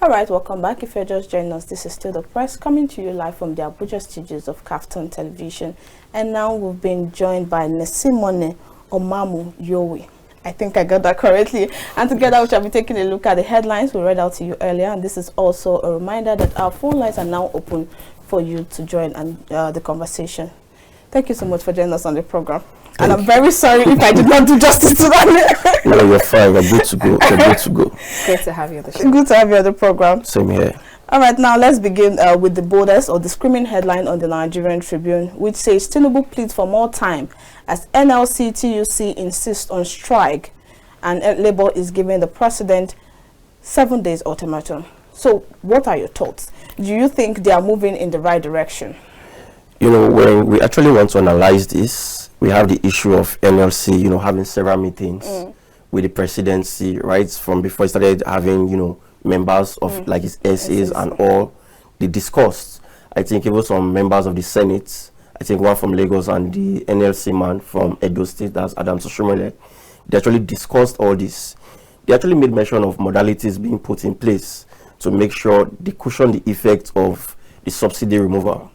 All right, welcome back. If you're just joining us, this is still the press coming to you live from the Abuja studios of KAFTAN Television. And now we've been joined by Nesimone Omamuyowvi. I think I got that correctly. And together we shall be taking a look at the headlines we read out to you earlier. And this is also a reminder that our phone lines are now open for you to join the conversation. Thank you so much for joining us on the program. And I'm very sorry if I did not do justice to that. No, you're fine. We're good to go. We're good to go. Great to have you on the show. Good to have you on the program. Same here. All right, now let's begin with the boldest or the screaming headline on the Nigerian Tribune, which says Tinubu pleads for more time as NLC TUC insists on strike, and Labour is giving the president 7 days ultimatum. So, what are your thoughts? Do you think they are moving in the right direction? You know, when we actually want to analyze this, we have the issue of NLC, you know, having several meetings with the presidency, right? From before it started having, you know, members of like his SAs and all. They discussed. I think even some members of the Senate, I think one from Lagos and the NLC man from Edo State, that's Adam Soshomole, they actually discussed all this. They actually made mention of modalities being put in place to make sure they cushion the effect of the subsidy removal.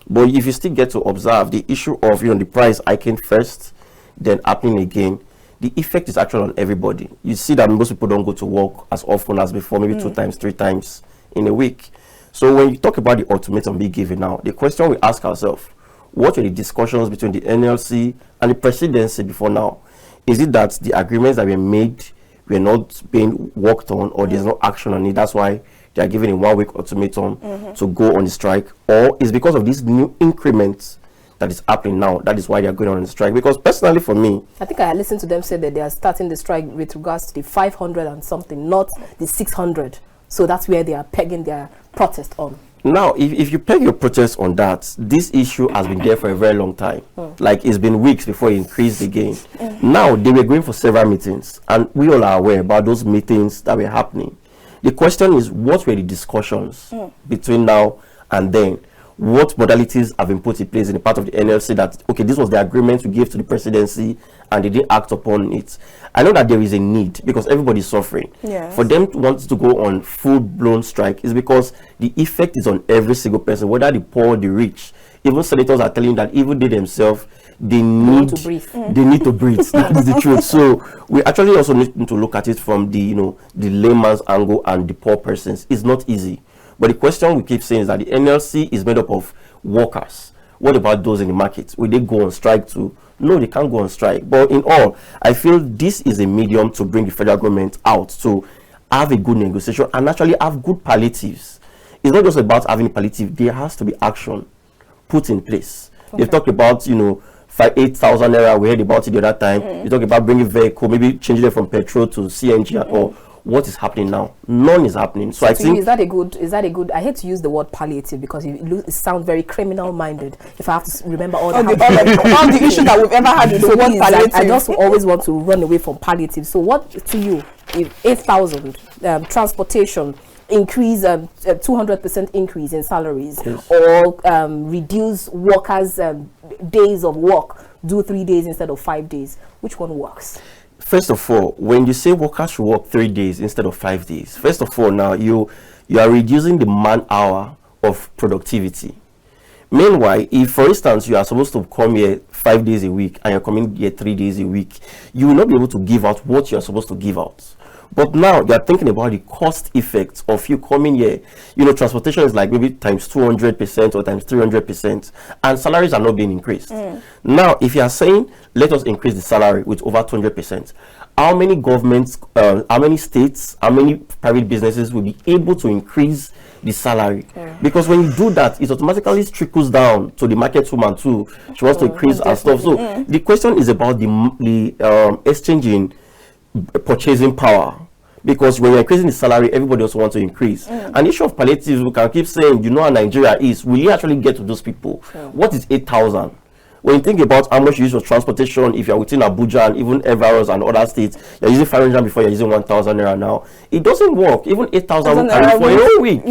But if you still get to observe the issue of, you know, the price hiking first, then happening again, the effect is actually on everybody. You see that most people don't go to work as often as before, maybe 2 times, 3 times in a week. So when you talk about the ultimatum being given now, the question we ask ourselves, what were the discussions between the NLC and the presidency before now? Is it that the agreements that were made were not being worked on, or there's no action on it? That's why they are given a 1-week ultimatum to go on the strike, or is because of these new increments that is happening now, that is why they are going on the strike? Because personally for me, I think I listened to them say that they are starting the strike with regards to the 500 and something, not the 600. So that's where they are pegging their protest on. Now, if you peg your protest on that, this issue has been there for a very long time. Like, it's been weeks before it increased again. Now, they were going for several meetings, and we all are aware about those meetings that were happening. The question is, what were the discussions between now and then? What modalities have been put in place in the part of the NLC that, okay, this was the agreement we gave to the presidency and they didn't act upon it? I know that there is a need because everybody's suffering. Yes. For them to want to go on full-blown strike is because the effect is on every single person, whether the poor, the rich. Even senators are telling that even they themselves, they need to breathe. They need to breathe. That is the truth. So we actually also need to look at it from the, you know, the layman's angle and the poor persons. It's not easy. But the question we keep saying is that the NLC is made up of workers. What about those in the market? Will they go on strike too? No, they can't go on strike. But in all, I feel this is a medium to bring the federal government out to have a good negotiation and actually have good palliatives. It's not just about having a palliative. There has to be action put in place. Okay. They've talked about, you know, 8,000 naira. We heard about it the other time. You talk about bringing vehicle, maybe changing it from petrol to CNG and all. What is happening now? None is happening. So I think, is that a good? I hate to use the word palliative because it sounds very criminal-minded. If I have to remember all the issues that we've ever had with the word palliative, I just always want to run away from palliative. So what to you? If 8,000 transportation increase, 200% increase in salaries, yes, or reduce workers' days of work, do 3 days instead of 5 days, which one works? First of all, when you say workers should work 3 days instead of 5 days, first of all, now you are reducing the man hour of productivity. Meanwhile, if for instance you are supposed to come here 5 days a week and you're coming here 3 days a week, you will not be able to give out what you're supposed to give out. But now you are thinking about the cost effects of you coming here. You know, transportation is like maybe times 200% or times 300%, and salaries are not being increased. Now, if you are saying let us increase the salary with over 200%, how many governments, how many states, how many private businesses will be able to increase the salary? Because when you do that, it automatically trickles down to the market woman too. She wants to increase her stuff. So the question is about the exchange in purchasing power, because when you're increasing the salary, everybody also wants to increase. An issue of palliatives, we can keep saying, you know how Nigeria is, will you actually get to those people? What is 8,000? When you think about how much you use for transportation, if you're within Abuja and even Everest and other states, you're using 500 before, you're using 1,000 naira now. It doesn't work. Even 8,000 for a whole week.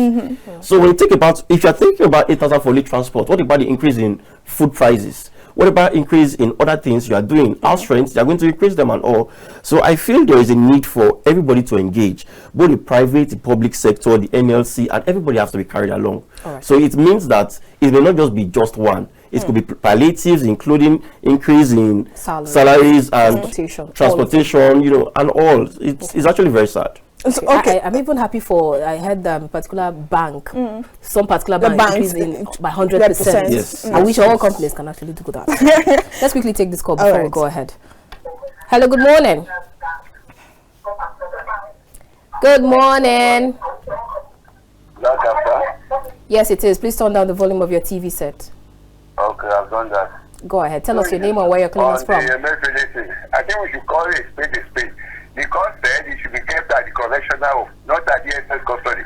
So when you think about, if you're thinking about 8,000 for lead transport, what about the increase in food prices? whatever increase in other things you are doing, house rents, they are going to increase them and all. So I feel there is a need for everybody to engage, both the private, the public sector, the NLC, and everybody has to be carried along. So it means that it may not just be just one. It could be palliatives, including increase in salaries and transportation, you know, and all. It's actually very sad. So, okay. I'm even happy for, I heard particular bank, some particular bank increasing by 100%. Yes. I wish all companies can actually do that. Let's quickly take this call before we go ahead. Hello, good morning. Good morning. Yes, it is. Please turn down the volume of your TV set. Okay, I've done that. Go ahead. Tell us your name and where you're calling us from. I think we should call it a spade a spade. The court said it should be kept at the correctional, not at the DSS custody.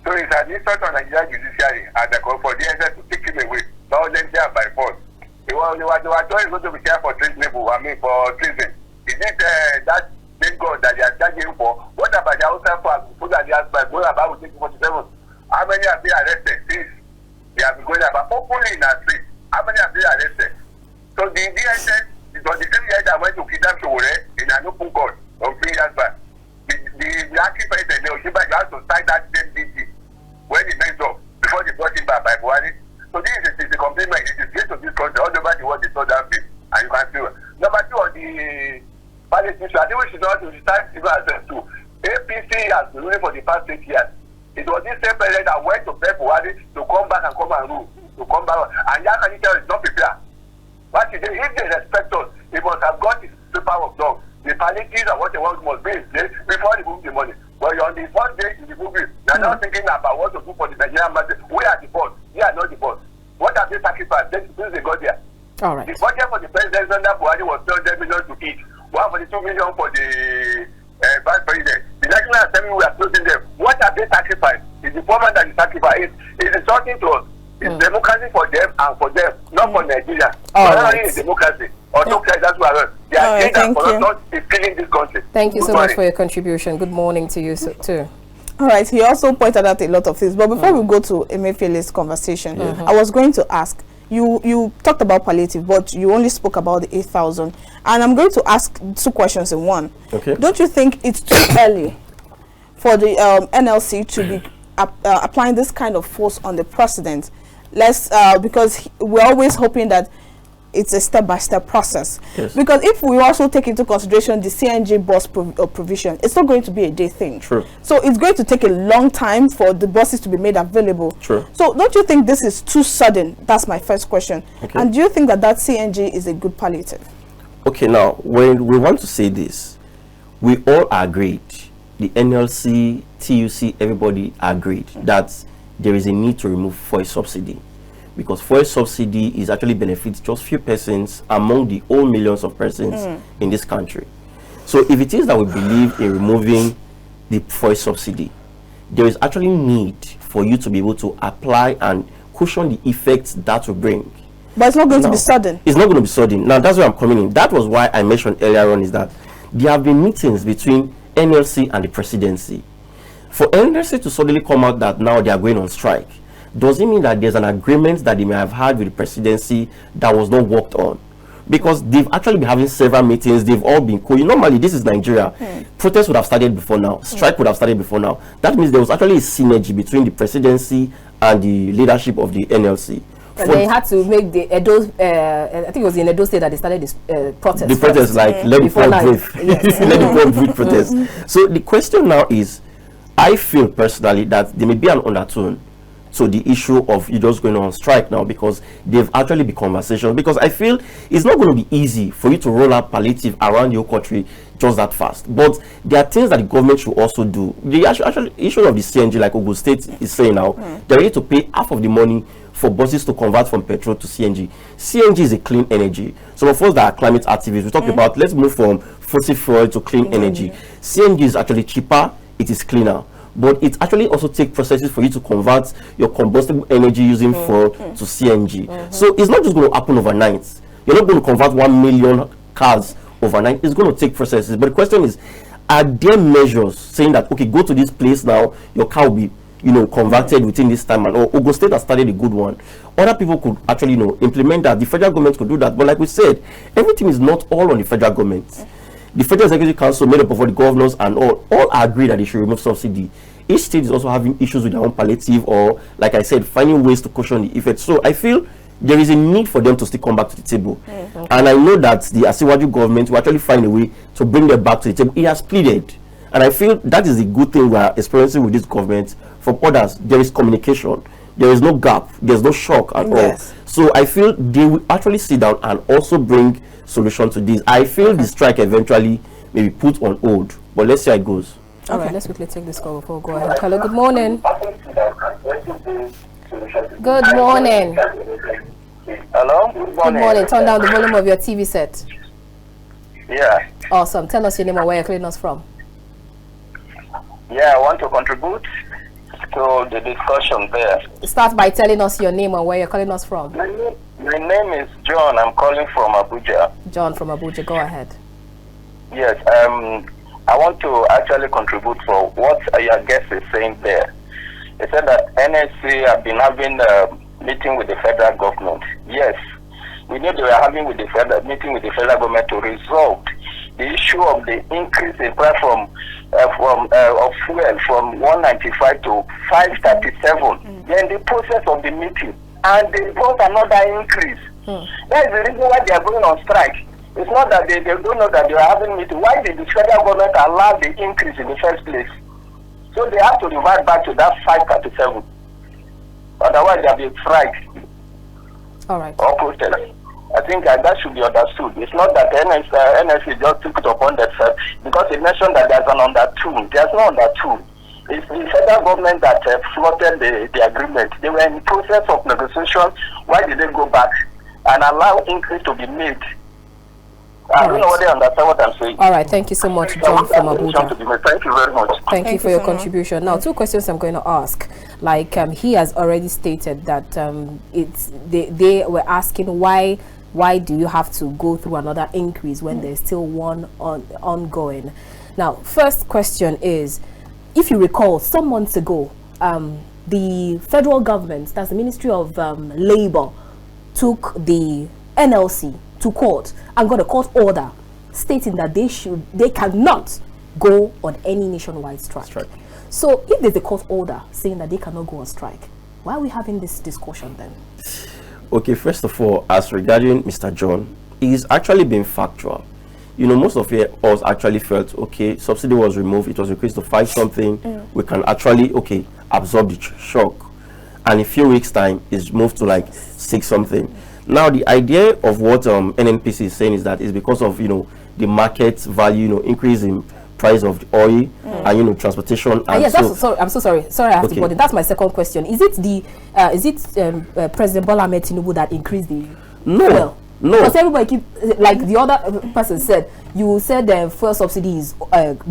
So it's an insult on Nigerian judiciary and the call for DSS to take him away, not let them by force. They were told going to be there for treasonable, for treason. Is it that big God that they are charging for? What about the outside for food that they asked by going about 47? How many have been arrested since they have been going about openly in our street? How many have been arrested? So the DSS, it was the same year that went to kidnap Showore in an open court of 3 years back. The acting president, Oshiba, you have to sign that same DT when he messed up before they brought him back by Buhari. So this is the compliment. It is great to this country. All over the world, they saw that thing. And you can see it. Number 2, on the palliative, I think we should not start even ourselves too. APC has been ruling for the past 8 years. It was this same president that went to beg Buhari to come back and come and rule. To come back. And Yakanita is not prepared. But if they respect us, he must have got his paper of dog. The palliatives and what they want must be in place before they move the money. But on the first day in the movie, they're not thinking about what to do for the Nigerian market. We are the boss. We are not the boss. What have they sacrificed since they got there? All right. The budget for the president under Buhari was 200 million to each. 142 million for the vice president. The National Assembly, we are closing them. What have they sacrificed? It's the woman that is sacrificed. It's insulting to us. It's democracy for them and for them, not for Nigeria. Not only democracy. That's what they are saying that for us not is killing this country. Thank you so much for your contribution. Good morning to you too. All right, he also pointed out a lot of things. But before we go to Emefiele's conversation, I was going to ask, you talked about palliative, but you only spoke about the 8,000. And I'm going to ask 2 questions in one. Okay. Don't you think it's too early for the NLC to be applying this kind of force on the president? Because we're always hoping that it's a step-by-step process. Yes. Because if we also take into consideration the CNG bus provision, it's not going to be a day thing. True. So it's going to take a long time for the buses to be made available. True. So don't you think this is too sudden? That's my first question. Okay. And do you think that CNG is a good palliative? Okay, now, when we want to say this, we all agreed, the NLC, TUC, everybody agreed that there is a need to remove fuel subsidy, because fuel subsidy is actually benefits just few persons among the whole millions of persons in this country. So if it is that we believe in removing the fuel subsidy, there is actually need for you to be able to apply and cushion the effects that will bring. But it's not going to be sudden. It's not going to be sudden. Now that's where I'm coming in. That was why I mentioned earlier on is that there have been meetings between NLC and the presidency. For NLC to suddenly come out that now they are going on strike, does it mean that there's an agreement that they may have had with the presidency that was not worked on? Because they've actually been having several meetings, they've all been cool. Normally, this is Nigeria. Protests would have started before now, strike would have started before now. That means there was actually a synergy between the presidency and the leadership of the NLC. And they had to make the Edo, I think it was in Edo State that they started this protest. The protest, like, let the poor breathe. Let the poor breathe protest. So the question now is, I feel personally that there may be an undertone to the issue of you just going on strike now, because they've actually been conversations. Because I feel it's not going to be easy for you to roll out palliative around your country just that fast. But there are things that the government should also do. The actual issue of the CNG, like Ogun State is saying now, they're ready to pay half of the money for buses to convert from petrol to CNG. CNG is a clean energy. Some of us that are climate activists, we talk about let's move from fossil fuel to clean energy. CNG is actually cheaper, it is cleaner. But it actually also takes processes for you to convert your combustible energy using fuel to CNG. So it's not just going to happen overnight. You're not going to convert 1 million cars overnight. It's going to take processes. But the question is, are there measures saying that, okay, go to this place now, your car will be converted within this time, and Ogun State has started a good one. Other people could actually, implement that. The federal government could do that. But like we said, everything is not all on the federal government. The Federal Executive Council, made up of all the governors and all agree that they should remove subsidy. Each state is also having issues with their own palliative, or, like I said, finding ways to cushion the effect. So I feel there is a need for them to still come back to the table. Okay. And I know that the Asiwaju government will actually find a way to bring them back to the table. He has pleaded. And I feel that is the good thing we are experiencing with this government. From others, there is communication. There is no gap. There's no shock at all. So I feel they will actually sit down and also bring solution to this. I feel the strike eventually may be put on hold. But let's see how it goes. Okay, let's quickly take this call before we go ahead. Hello, good morning. Good morning. Hello? Good morning. Good morning. Turn down the volume of your TV set. Yeah. Awesome. Tell us your name and where you're calling us from. Yeah, I want to contribute to the discussion there. Start by telling us your name and where you're calling us from. My name is John. I'm calling from Abuja. John from Abuja. Go ahead. Yes. I want to actually contribute for what your guest is saying there. He said that NLC have been having a meeting with the federal government. Yes, we know they were having with the meeting with the federal government to resolve the issue of the increase in price of fuel from 195 to 537. Then the process of the meeting, and they brought another increase. That is the reason why they are going on strike. It's not that they don't know that they are having meeting. Why did the federal government allow the increase in the first place? So they have to revert back to that 537. Otherwise, there will be strike. All right. Or protest. I think that should be understood. It's not that NLC just took it upon themselves, because it mentioned that there's an undertone. There's no undertone. It's the federal government that floated the agreement. They were in the process of negotiation. Why did they go back and allow increase to be made? I don't know whether they understand what I'm saying. All right, thank you so much, John from Abuja. Thank you very much. Thank you for your contribution. Now, two questions I'm going to ask. Like he has already stated that they were asking why do you have to go through another increase when there's still one ongoing. Now, first question is, if you recall, some months ago, the federal government, that's the Ministry of Labor, took the NLC to court and got a court order stating that they cannot go on any nationwide strike. So if there's a court order saying that they cannot go on strike, why are we having this discussion then? Okay, first of all, as regarding Mr. John, he's actually been factual. Most of us actually felt, okay, subsidy was removed, it was increased to 5 something, we can actually, absorb the shock. And in a few weeks' time, it's moved to like 6 something. Now, the idea of what NNPC is saying is that it's because of, the market value, increase in price of the oil and, transportation. And yes, I'm so sorry. Sorry, I have to put it. That's my second question. Is it President Bola Ahmed Tinubu that increased the fuel? No. Because everybody keep, like the other person said, you said the fuel subsidy is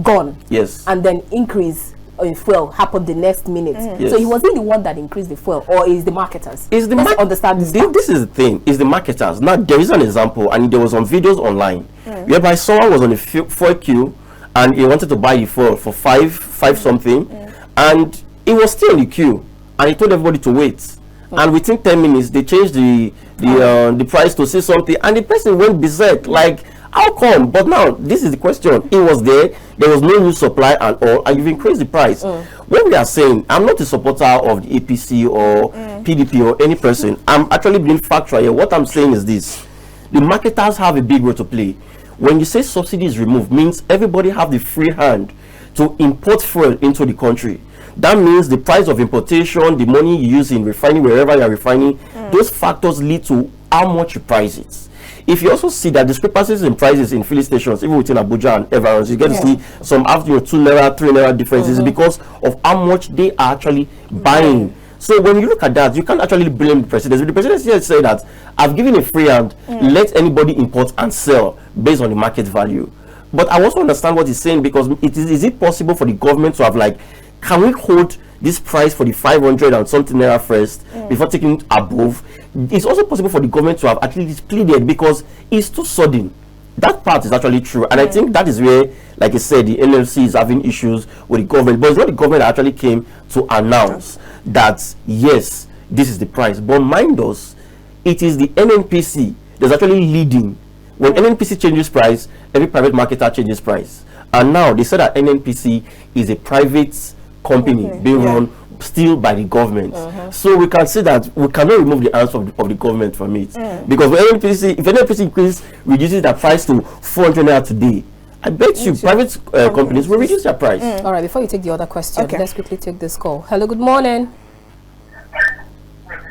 gone. Yes. And then increase in fuel happened the next minute. Yes. So he wasn't the one that increased the fuel, or is the marketers? Let's understand this. This is the thing. Is the marketers. Now there is an example, and there was some videos online whereby someone was on a fuel queue and he wanted to buy the fuel for 5 something, and he was still in the queue, and he told everybody to wait. And within 10 minutes, they changed the price to 6 something, and the person went berserk. Like, how come? But now this is the question. It was there was no new supply and all, and you've increased the price. When we are saying, I'm not a supporter of the APC or PDP or any person, I'm actually being factual here. What I'm saying is this: the marketers have a big role to play. When you say subsidy is removed, means everybody have the free hand to import fuel into the country. That means the price of importation, the money you use in refining, wherever you are refining, those factors lead to how much you price it. If you also see that discrepancies in prices in filling stations, even within Abuja and everywhere, you get to see some after 2 naira, 3 naira differences because of how much they are actually buying. So when you look at that, you can't actually blame the president. The president here say that I've given a free hand, let anybody import and sell based on the market value. But I also understand what he's saying, because is it possible for the government to have, like, can we hold this price for the 500 and something naira first before taking it above? It's also possible for the government to have at least pleaded, because it's too sudden. that part is actually true, and I think that is where, like I said, the NLC is having issues with the government. But it's not the government that actually came to announce that yes, this is the price. But mind us, it is the NNPC that's actually leading. When NNPC changes price, every private marketer changes price. And now they said that NNPC is a private company being run still by the government. So we can say that we cannot remove the hands of the government from it. Because when NNPC, if NNPC reduces the price to 400 naira today, I bet you private companies will reduce their price. All right, before you take the other question, let's quickly take this call. Hello, good morning.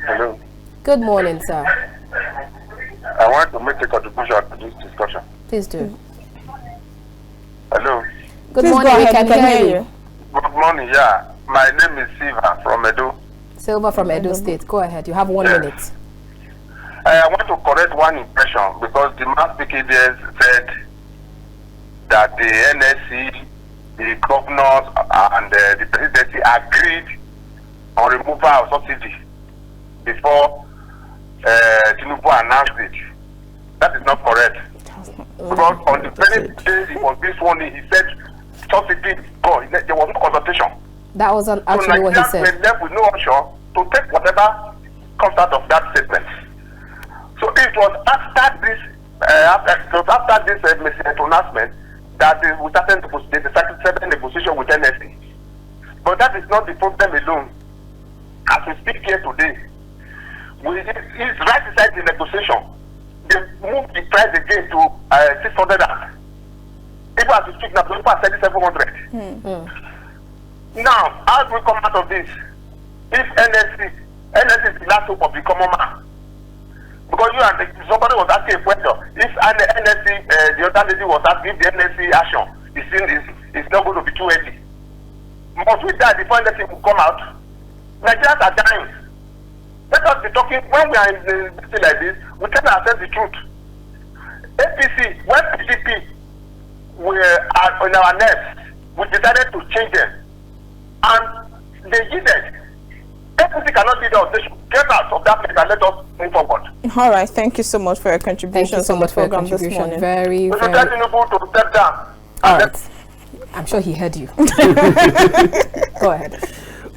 Hello. Good morning, sir. I want to make a contribution to this discussion. Please do. Hello. Good Please morning, go we ahead, can hear you. Good morning, yeah. My name is Silva from Edo. Silva from Edo State. Go ahead, you have 1 minute. I want to correct one impression because the man speaking there said that the NSC, the governors, and the presidency agreed on removal of subsidy before Tinubu announced it. That is not correct. Because on the very day he was being sworn in, he said subsidy gone. There was no consultation. That was actually what he said. So Nigerians were left with no option to take whatever comes out of that statement. So it was after this announcement that we started the negotiation with NLC. But that is not the problem alone. As we speak here today, it's right inside the negotiation. They moved the price again to 600. Even as we speak now, people are selling 700. Now, how do we come out of this? If NLC is the last hope of the common man. Because somebody was asking a question. If NLC, the other lady was asking if the NLC action is not going to be too early. Must we die before NLC will come out? Nigerians are dying. Let us be talking, when we are in a thing like this, we tell ourselves the truth. APC, when PDP were on our necks, we decided to change them. And they did it. APC cannot lead us. They should get out of that place and let us move forward. All right, thank you so much for your contribution. Thank you so much for your contribution. Very, We should very... tell Tinubu to step down. All right. I'm sure he heard you. Go ahead.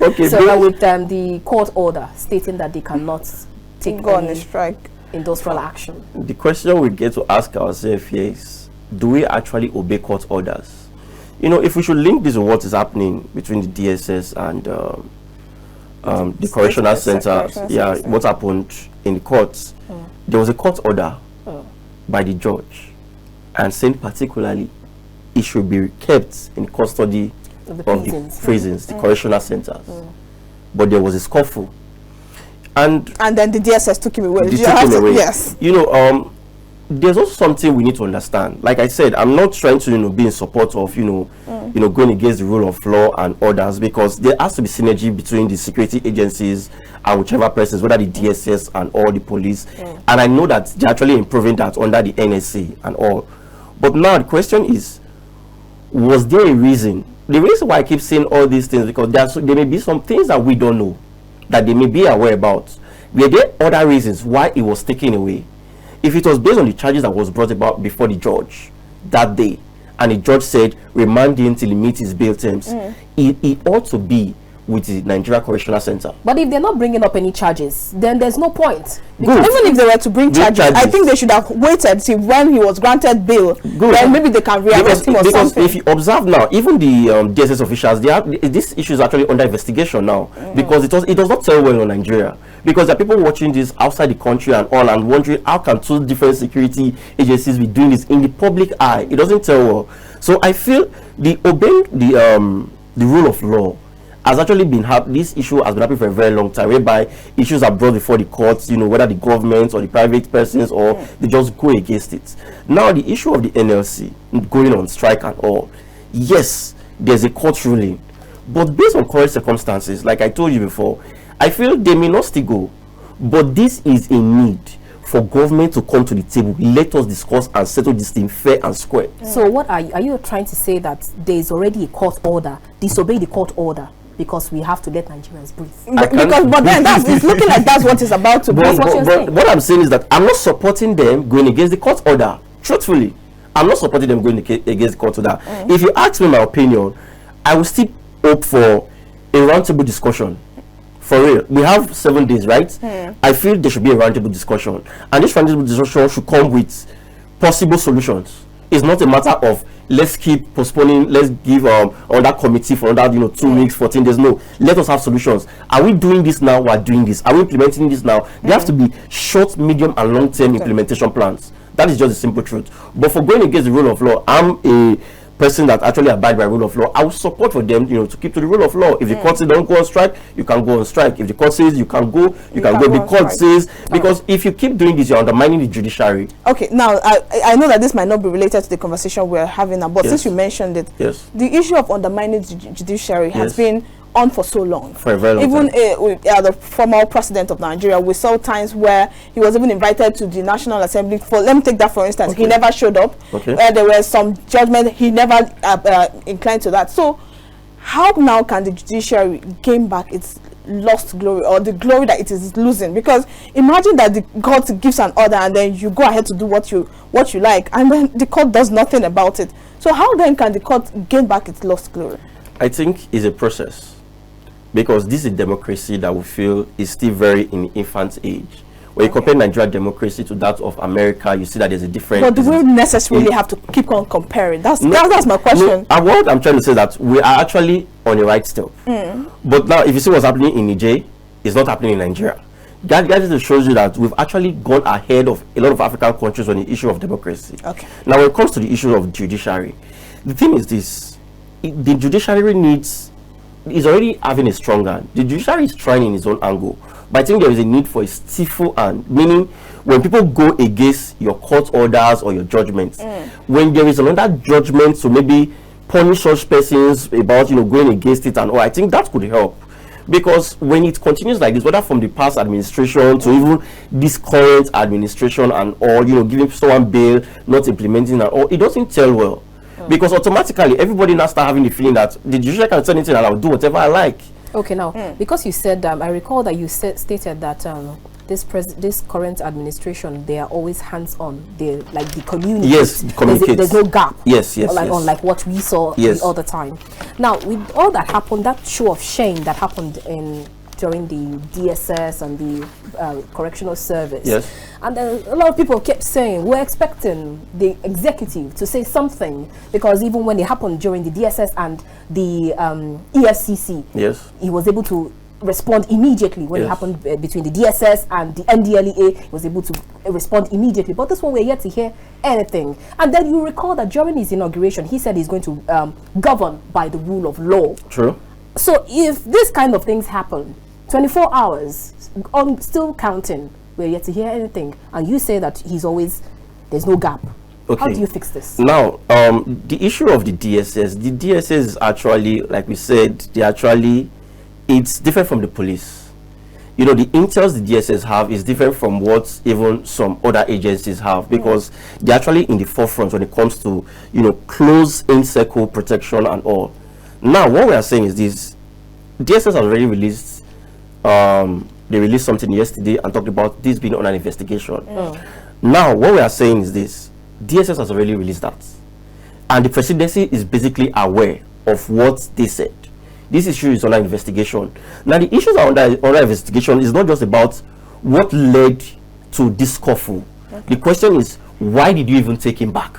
Okay, so now with the court order stating that they cannot take on a strike, industrial action. the question we get to ask ourselves here is, do we actually obey court orders? You know, if we should link this with what is happening between the DSS and the correctional center, what happened in the courts, there was a court order by the judge and saying particularly it should be kept in custody of the prisons, the correctional centers. But there was a scuffle, and then the DSS took him away. Yes, you know, there's also something we need to understand. Like I said, I'm not trying to be in support of going against the rule of law and orders, because there has to be synergy between the security agencies and whichever persons, whether the DSS and all the police. And I know that they're actually improving that under the NSC and all. But now the question is, was there a reason? The reason why I keep saying all these things, because there may be some things that we don't know, that they may be aware about. Were there other reasons why it was taken away? If it was based on the charges that was brought about before the judge that day, and the judge said remand him till he meets his bail terms, it ought to be with the Nigeria Correctional Center. But if they're not bringing up any charges, then there's no point. Even if they were to bring charges, I think they should have waited till when he was granted bail. Then maybe they can rearrest him or something. If you observe now, even the DSS officials, this issue is actually under investigation now, because it does not tell well in Nigeria. Because there are people watching this outside the country and all, and wondering how can two different security agencies be doing this in the public eye. It doesn't tell well. So I feel obeying the rule of law has actually been this issue has been happening for a very long time, whereby issues are brought before the courts, whether the government or the private persons, or they just go against it. Now the issue of the NLC going on strike and all, yes, there's a court ruling, but based on current circumstances, like I told you before, I feel they may not still go, but this is a need for government to come to the table. Let us discuss and settle this thing fair and square. So what are you trying to say, that there is already a court order, disobey the court order, because we have to let Nigerians breathe? But then it's looking like that's what is about to be. What I'm saying is that I'm not supporting them going against the court order, truthfully. I'm not supporting them going against the court to that. If you ask me my opinion, I will still hope for a roundtable discussion. For real, we have 7 days, right? I feel there should be a roundtable discussion, and this roundtable discussion should come with possible solutions. It's not a matter of let's keep postponing, let's give on that committee for another 2 weeks, 14 days. No, let us have solutions. Are we doing this now? We're doing this. Are we implementing this now? There have to be short, medium, and long-term implementation plans. That is just the simple truth. But for going against the rule of law, I'm a person that actually abide by rule of law. I would support for them, to keep to the rule of law. If the court says don't go on strike, you can go on strike. If the court says you can go, you can go. The court says, because if you keep doing this, you're undermining the judiciary. Okay, now I know that this might not be related to the conversation we're having now, but since you mentioned it, the issue of undermining the judiciary has been on for so long. For a very long time. Even the former president of Nigeria, we saw times where he was even invited to the National Assembly for, let me take that for instance, he never showed up. There were some judgment, he never inclined to that. So how now can the judiciary gain back its lost glory, or the glory that it is losing? Because imagine that the court gives an order and then you go ahead to do what you like, and then the court does nothing about it. So how then can the court gain back its lost glory? I think it's a process, because this is a democracy that we feel is still very in infant age. When you compare Nigerian democracy to that of America, you see that there's a difference. But do we necessarily have to keep on comparing? That's my question. No, what I'm trying to say is that we are actually on the right step. But now, if you see what's happening in Niger, it's not happening in Nigeria. That just shows you that we've actually gone ahead of a lot of African countries on the issue of democracy. Now, when it comes to the issue of judiciary, the thing is this: the judiciary is already having a strong hand. The judiciary is trying in its own angle, but I think there is a need for a stiffle hand, meaning when people go against your court orders or your judgments, when there is another judgment to maybe punish such persons about going against it and all, I think that could help. Because when it continues like this, whether from the past administration to even this current administration and all, giving someone bail, not implementing and all, it doesn't tell well. Because automatically everybody now start having the feeling that the judiciary can say anything and I'll do whatever I like. Okay, now because you said, I recall that you stated that this current administration, they are always hands-on. They like the community. Yes, there's no gap. Yes, unlike what we saw the other time. Now, with all that happened, that show of shame that happened during the DSS and the correctional service. And then a lot of people kept saying, we're expecting the executive to say something, because even when it happened during the DSS and the EFCC, he was able to respond immediately. When it happened between the DSS and the NDLEA, he was able to respond immediately. But this one, we're yet to hear anything. And then you recall that during his inauguration, he said he's going to govern by the rule of law. True. So if this kind of things happen, 24 hours, still counting, we're yet to hear anything, and you say that there's no gap. How do you fix this? Now, the issue of the DSS is actually, like we said, it's different from the police. The intels the DSS have is different from what even some other agencies have, because they're actually in the forefront when it comes to, close in-circle protection and all. Now, what we are saying is this: DSS has already released, they released something yesterday and talked about this being on an investigation. Now, what we are saying is this: DSS has already released that, and the presidency is basically aware of what they said. This issue is under investigation. Now, the issues are under investigation is not just about what led to this scuffle. The question is, why did you even take him back?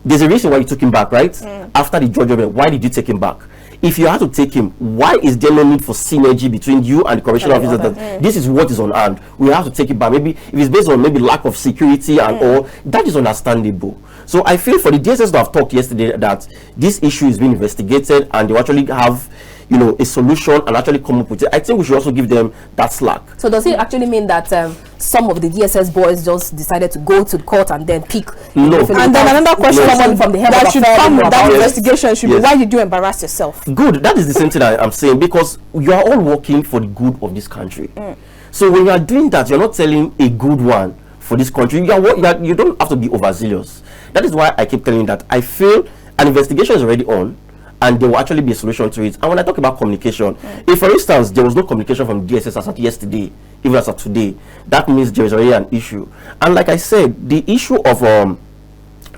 There's a reason why you took him back, right? After the judgment, why did you take him back? If you had to take him, why is there no need for synergy between you and the correctional officer that this is what is on hand? We have to take it back. Maybe if it's based on maybe lack of security and all, that is understandable. So I feel for the DSS to have talked yesterday that this issue is being investigated and they actually have, a solution and actually come up with it, I think we should also give them that slack. So does it actually mean that some of the DSS boys just decided to go to the court and then pick? No. And then another question from the head that should come with that investigation should be, why did you embarrass yourself? Good. That is the same thing I'm saying, because you are all working for the good of this country. So when you are doing that, you're not telling a good one for this country. You don't have to be overzealous. That is why I keep telling you that I feel an investigation is already on, and there will actually be a solution to it. And when I talk about communication, if for instance there was no communication from DSS as of yesterday, even as of today, that means there is already an issue. And like I said, the issue of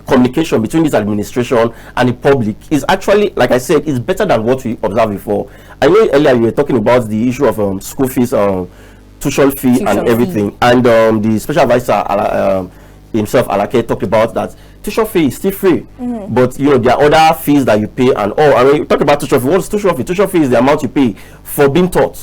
communication between this administration and the public is actually, like I said, is better than what we observed before. I know earlier you were talking about the issue of school fees, tuition fee and everything, and the special advisor himself, Alake, talked about that tuition fee is still free, but you know there are other fees that you pay and all. I mean, you talk about tuition fee. What's tuition fee? Tuition fee is the amount you pay for being taught.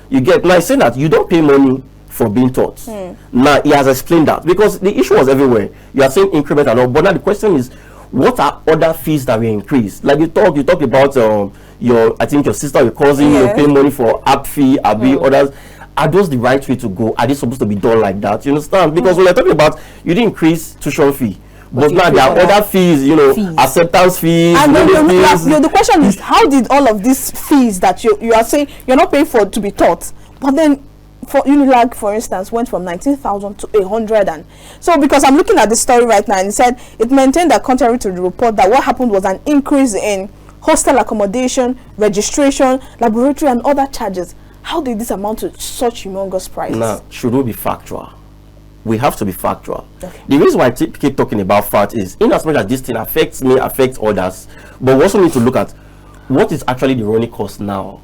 You get, now I say that you don't pay money for being taught. Now he has explained that because the issue was everywhere. You are saying increment and all, but now the question is, what are other fees that will increase? Like you talk about I think your sister, your cousin, you pay money for app fee, others. Are those the right way to go? Are they supposed to be done like that? You understand? Because when we're talking about, you didn't increase tuition fee, but now there are other fees, you know, acceptance fees. And the question is, how did all of these fees that you are saying you're not paying for to be taught, but then for Unilag, for instance, went from 19,000 to 100, and so because I'm looking at the story right now, and it said it maintained that contrary to the report that what happened was an increase in hostel accommodation, registration, laboratory, and other charges. How did this amount to such humongous prices? Now, should we be factual? We have to be factual. Okay. The reason why I keep talking about fact is, in as much as this thing affects me, affects others, but we also need to look at what is actually the running cost now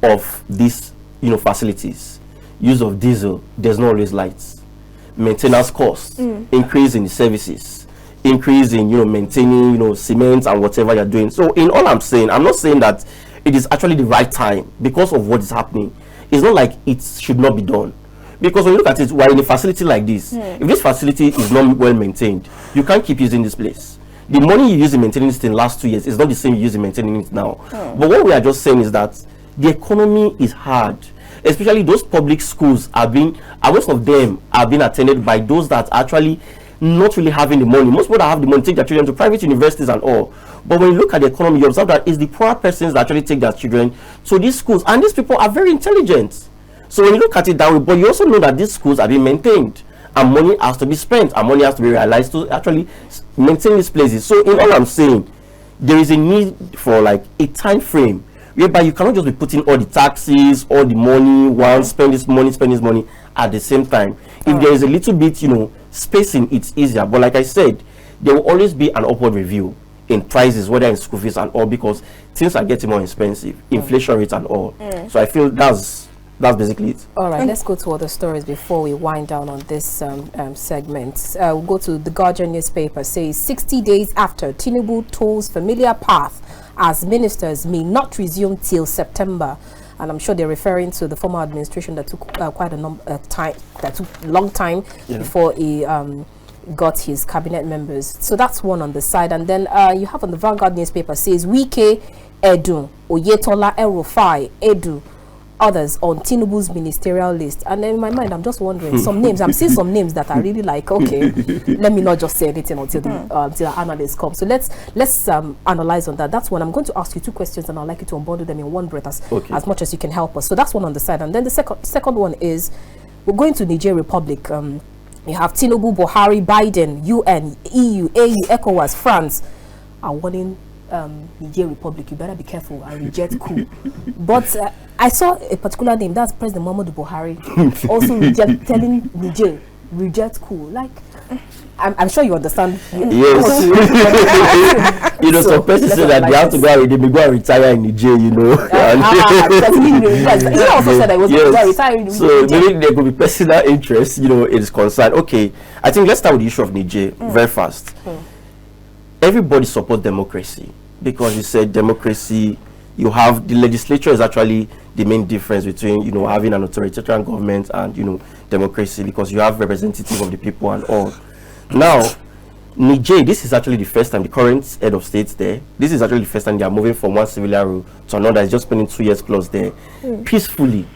of these, you know, facilities. Use of diesel, there's not always lights. Maintenance costs, increase in the services, increase in, you know, maintaining, you know, cement and whatever you're doing. So in all I'm saying, I'm not saying that it is actually the right time because of what is happening. It's not like it should not be done. Because when you look at it, we're in a facility like this. If this facility is not well maintained, you can't keep using this place. The money you use in maintaining this in the last 2 years is not the same you use in maintaining it now. But what we are just saying is that the economy is hard. Especially those public schools most of them are being attended by those that actually not really having the money. Most people that have the money take their children to private universities and all. But when you look at the economy, you observe that it's the poorer persons that actually take their children to these schools. And these people are very intelligent. So when you look at it that way, but you also know that these schools are being maintained. And money has to be spent. And money has to be realized to actually maintain these places. So in all I'm saying, there is a need for like a time frame whereby you cannot just be putting all the taxes, all the money, spend this money at the same time. If there is a little bit, you know, spacing, it's easier. But like I said, there will always be an upward review in prices, whether in school fees and all, because things are getting more expensive, inflation rates and all. So I feel that's basically it. All right, let's go to other stories before we wind down on this segment. We'll go to the Guardian newspaper. Says 60 days after Tinubu toes familiar path as ministers may not resume till September. And I'm sure they're referring to the former administration that took quite a long time before he got his cabinet members. So that's one on the side. And then you have on the Vanguard newspaper says Wike, Edu, Oyetola, El-Rufai, Edu, others on Tinubu's ministerial list. And then in my mind, I'm just wondering, some names, I'm seeing some names that are really like, okay, let me not just say anything until the analyst comes. So let's analyze on that. That's one. I'm going to ask you two questions and I'd like you to unbundle them in one breath as much as you can help us. So that's one on the side. And then the second one is, we're going to Niger Republic. You have Tinubu, Buhari, Biden, UN, EU, AU, ECOWAS, France are warning Niger Republic, you better be careful and reject coup. But I saw a particular name, that's President Muhammadu Buhari, also telling Niger, reject coup. Like, I'm sure you understand. Yes. You know, some persons say that they have to go and retire in Niger, you know. He also said that he was going to retire. So maybe there could be personal interest, you know, is concerned. Okay, I think let's start with the issue of Niger very fast. Everybody supports democracy because you said democracy, you have the legislature is actually the main difference between, you know, having an authoritarian government and, you know, democracy, because you have representatives of the people and all. Now, Niger, this is actually the first time the current head of state there, this is actually the first time they are moving from one civilian rule to another. It's just spending 2 years close there, peacefully,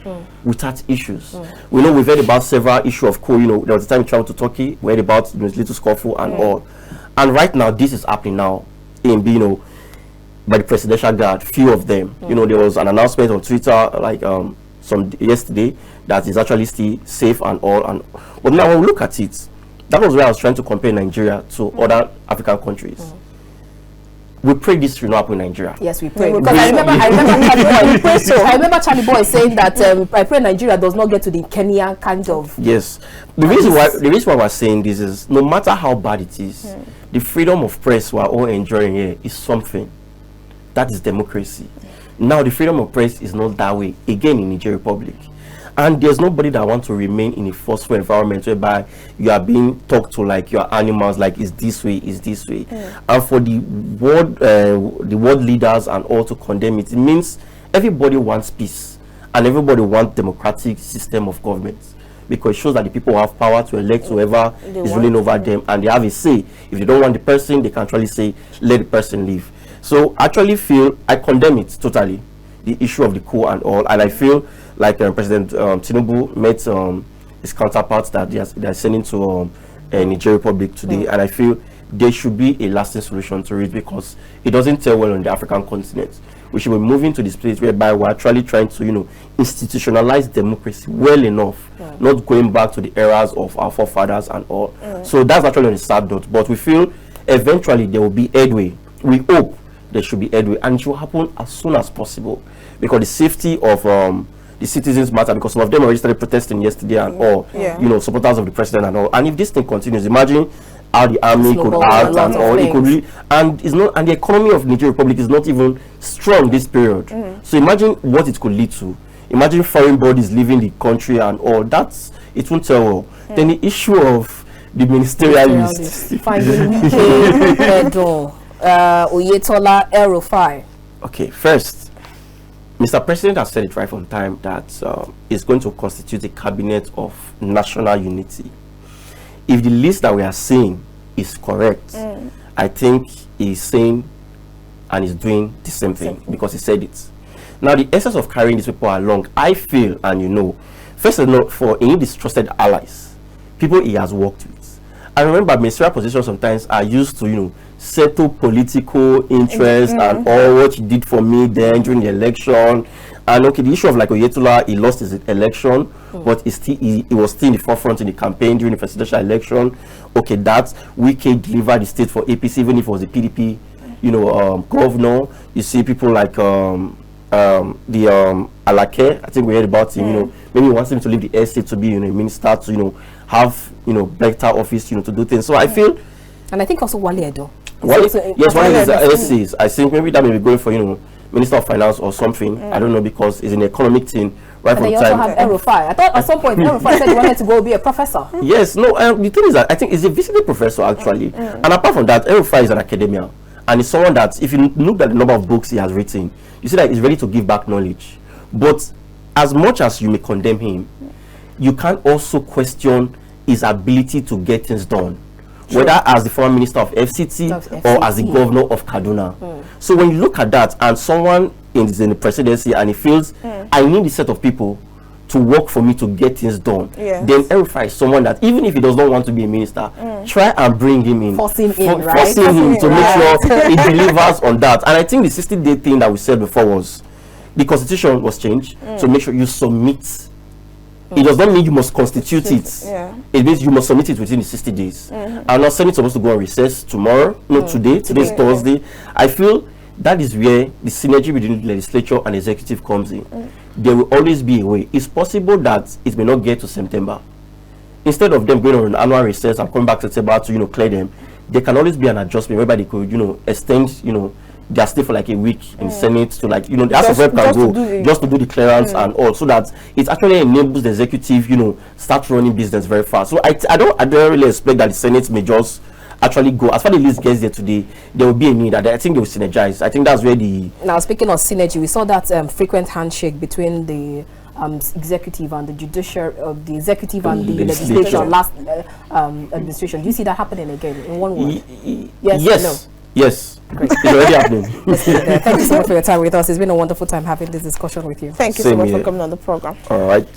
without issues. We know we've heard about several issues of coup. You know, there was a time we traveled to Turkey, we heard about, you know, little scuffle and all. And right now, this is happening now in, you know, by the presidential guard, few of them. You know, there was an announcement on Twitter, like yesterday, that is actually still safe and all. But now when we look at it, that was where I was trying to compare Nigeria to other African countries. We pray this should not happen in Nigeria. Yes, we pray. Because I remember Charlie Boy saying that I pray Nigeria does not get to the Kenya kind of. Yes. The reason why we're saying this is, no matter how bad it is, the freedom of press we're all enjoying here is something. That is democracy. Now, the freedom of press is not that way, again, in Nigeria Republic. And there's nobody that wants to remain in a forceful environment whereby you are being talked to like you're animals, like it's this way, it's this way. And for the world leaders and all to condemn it, it means everybody wants peace and everybody wants democratic system of government, because it shows that the people have power to elect whoever is ruling over them, and they have a say. If they don't want the person, they can actually say, let the person leave. So I actually feel I condemn it totally, the issue of the coup and all, and I feel like President Tinubu met his counterparts that they are sending to Nigeria Republic today, and I feel there should be a lasting solution to it, because it doesn't tell well on the African continent. We should be moving to this place whereby we're actually trying to, institutionalize democracy well enough, not going back to the eras of our forefathers and all. So that's actually on the sad note, but we feel eventually there will be headway. We hope there should be headway, and it should happen as soon as possible, because the safety of the citizens matter, because some of them already started protesting yesterday and all, supporters of the president and all. And if this thing continues, imagine how the army could act and all. It could really, and the economy of Nigeria Republic is not even strong this period. So imagine what it could lead to. Imagine foreign bodies leaving the country and all. It won't tell well. Then the issue of the ministerial list. Oyetola El-Rufai. Okay, first, Mr. President has said it right from time that it's going to constitute a cabinet of national unity. If the list that we are seeing is correct, I think he's saying and he's doing the same thing, because he said it. Now, the essence of carrying these people along, I feel, and first of all, for any distrusted allies, people he has worked with. I remember ministerial positions sometimes are used to, settle political interest and all what he did for me then during the election. And okay, the issue of like Oyetola, he lost his election, but he was still in the forefront in the campaign during the presidential election. Okay, that Wike delivered the state for APC, even if it was a PDP, governor. You see people like Alake, I think we heard about him. Maybe he wants him to leave the SC to be a minister, to have better office, to do things. So I feel, and I think also Wale Edo. Yes, one is SCs. I think maybe that may be going for Minister of Finance or something. I don't know, because it's an economic thing right from time. And you also have El-Rufai. I thought at some point El-Rufai said he wanted to go be a professor. Yes, no. The thing is that I think he's a visiting professor actually, and apart from that, El-Rufai is an academia, and it's someone that, if you look at the number of books he has written, you see that he's ready to give back knowledge. But as much as you may condemn him, you can also question his ability to get things done. True. Whether as the former minister of FCT or as the governor of Kaduna. So when you look at that, and someone is in the presidency and he feels, I need a set of people to work for me to get things done, then El-Rufai is someone that, even if he does not want to be a minister, try and bring him in, forcing him to make sure he delivers on that. And I think the 60-day thing that we said before was, the constitution was changed to make sure you submit. It does not mean you must constitute it. It means you must submit it within the 60 days. And now Senate is supposed to go on recess tomorrow, not today. Today's Thursday. I feel that is where the synergy between the legislature and executive comes in. There will always be a way. It's possible that it may not get to September. Instead of them going on an annual recess and coming back to September to clear them, there can always be an adjustment whereby they could extend they are still for like a week in the Senate to the House of Rep can go just to do the clearance and all, so that it actually enables the executive start running business very fast. So I don't really expect that the Senate may just actually go as far as the list gets there today. There will be a need, and I think they will synergize. I think that's where now, speaking of synergy, we saw that frequent handshake between the executive and the judicial, the executive and the legislature last administration. Do you see that happening again in one word? Yes. Yes. Great. It's already happening. Thank you so much for your time with us. It's been a wonderful time having this discussion with you. Thank you so much for coming on the program. All right.